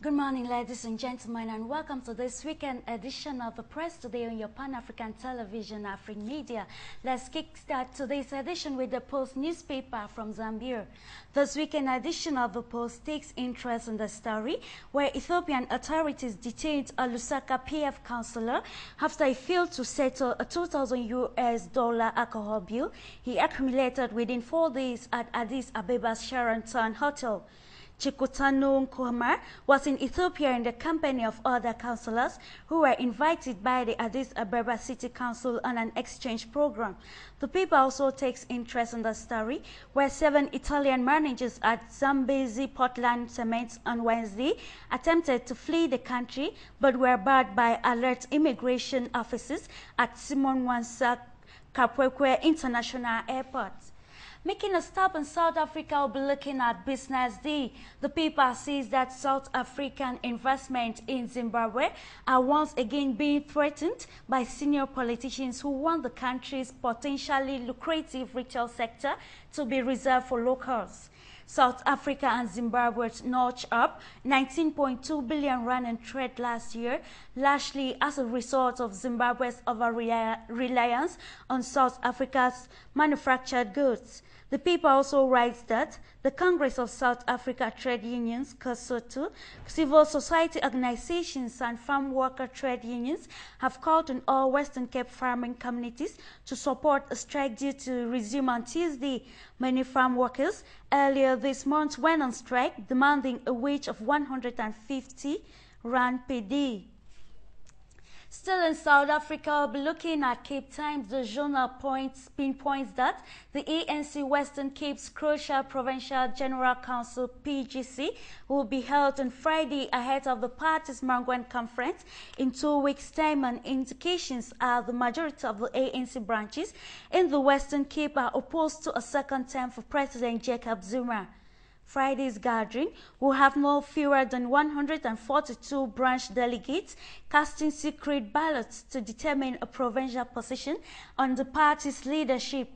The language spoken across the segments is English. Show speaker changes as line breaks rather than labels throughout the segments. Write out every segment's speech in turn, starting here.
Good morning, ladies and gentlemen, and welcome to this weekend edition of the Press Today on your Pan-African television, AFRIQUE Media. Let's kickstart today's edition with the Post newspaper from Zambia. This weekend edition of the Post takes interest in the story where Ethiopian authorities detained a Lusaka PF councillor after he failed to settle a $2,000 alcohol bill he accumulated within 4 days at Addis Abeba's Sheraton Hotel. Chikutano Nkohama was in Ethiopia in the company of other councillors who were invited by the Addis Ababa City Council on an exchange program. The paper also takes interest in the story where 7 Italian managers at Zambezi Portland Cement on Wednesday attempted to flee the country but were barred by alert immigration officers at Simon Wansa Kapwekwe International Airport. Making a stop in South Africa, will be looking at Business Day. The paper says that South African investment in Zimbabwe are once again being threatened by senior politicians who want the country's potentially lucrative retail sector to be reserved for locals. South Africa and Zimbabwe notched up 19.2 billion rand in trade last year, largely as a result of Zimbabwe's over-reliance on South Africa's manufactured goods. The paper also writes that the Congress of South Africa Trade Unions, COSOTU, civil society organizations and farm worker trade unions have called on all Western Cape farming communities to support a strike due to resume on Tuesday. Many farm workers earlier this month went on strike, demanding a wage of 150 rand per day. Still in South Africa, we'll be looking at Cape Times. The journal pinpoints that the ANC Western Cape's Crucial Provincial General Council, PGC, will be held on Friday ahead of the party's Mangwen conference in 2 weeks' time, and indications are the majority of the ANC branches in the Western Cape are opposed to a second term for President Jacob Zuma. Friday's gathering will have no fewer than 142 branch delegates casting secret ballots to determine a provincial position on the party's leadership.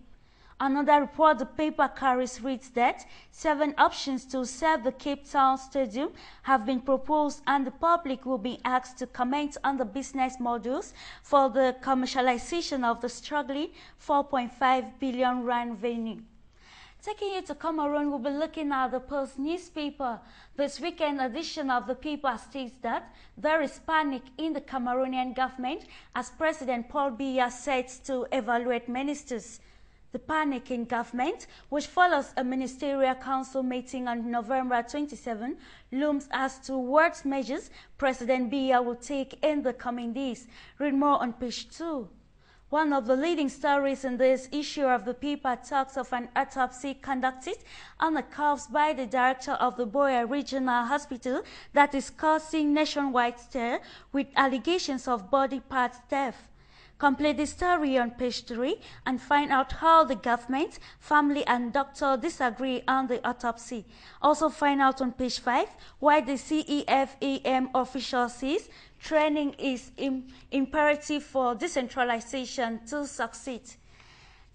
Another report the paper carries reads that 7 options to serve the Cape Town Stadium have been proposed, and the public will be asked to comment on the business models for the commercialization of the struggling 4.5 billion rand venue. Taking you to Cameroon, we'll be looking at the Post newspaper. This weekend edition of the paper states that there is panic in the Cameroonian government as President Paul Biya sets to evaluate ministers. The panic in government, which follows a ministerial council meeting on November 27, looms as to what measures President Biya will take in the coming days. Read more on page 2. One of the leading stories in this issue of the paper talks of an autopsy conducted on a corpse by the director of the Boya Regional Hospital that is causing nationwide stir with allegations of body part theft. Complete the story on page 3 and find out how the government, family and doctor disagree on the autopsy. Also find out on page 5 why the CEFAM official says training is imperative for decentralization to succeed.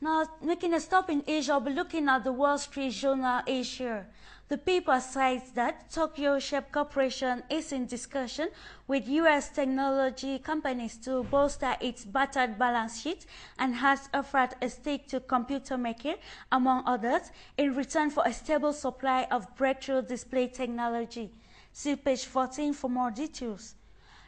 Now, making a stop in Asia, we'll be looking at the Wall Street Journal Asia. The paper cites that Tokyo Shape Corporation is in discussion with U.S. technology companies to bolster its battered balance sheet and has offered a stake to computer maker, among others, in return for a stable supply of breakthrough display technology. See page 14 for more details.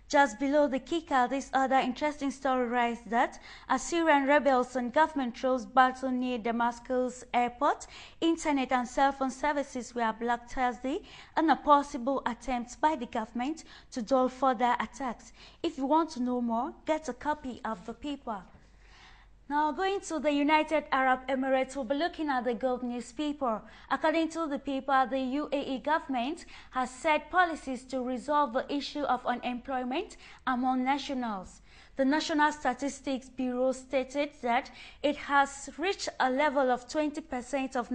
Just below the kicker, this other interesting story writes that Assyrian rebels and government troops battle near Damascus airport. Internet and cell phone services were blocked Thursday in a possible attempt by the government to dull further attacks. If you want to know more, get a copy of the paper. Now, going to the United Arab Emirates, we'll be looking at the Gulf newspaper. According to the paper, the UAE government has set policies to resolve the issue of unemployment among nationals. The National Statistics Bureau stated that it has reached a level of 20% of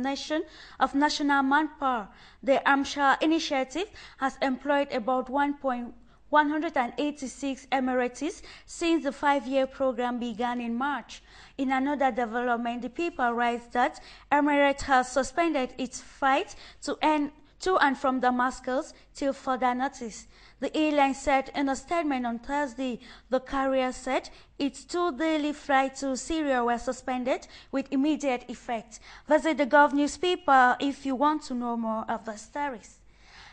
national manpower. The Amshar initiative has employed about 186 Emiratis since the 5-year program began in March. In another development, the paper writes that Emirates has suspended its fight to end to and from Damascus till further notice. The airline said in a statement on Thursday. The carrier said its 2 daily flights to Syria were suspended with immediate effect. Visit the Gov newspaper if you want to know more of the stories.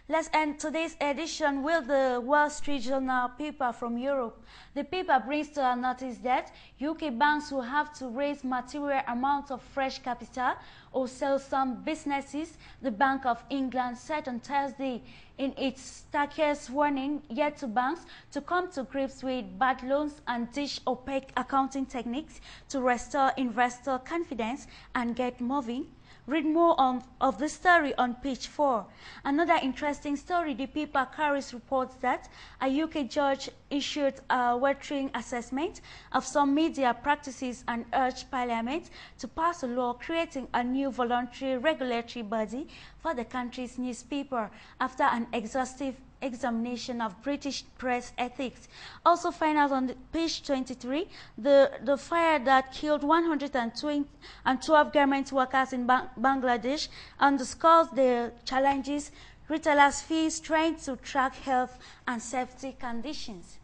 Let's end today's edition with the Wall Street Journal paper from Europe. The paper brings to our notice that UK banks will have to raise material amounts of fresh capital or sell some businesses, the Bank of England said on Thursday in its starkest warning yet to banks to come to grips with bad loans and ditch opaque accounting techniques to restore investor confidence and get moving. Read more of the story on page 4. Another interesting story, the paper carries reports that a UK judge issued a withering assessment of some media practices and urged Parliament to pass a law creating a new voluntary regulatory body for the country's newspaper after an exhaustive examination of British press ethics. Also find out on page 23 the fire that killed 112 garment workers in Bangladesh underscores the challenges retailers face trying to track health and safety conditions.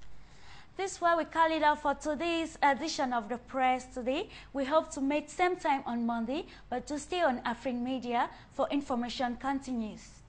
This is what we call it out for today's edition of the press today. We hope to meet same time on Monday, but to stay on AFRIQUE Media for information continues.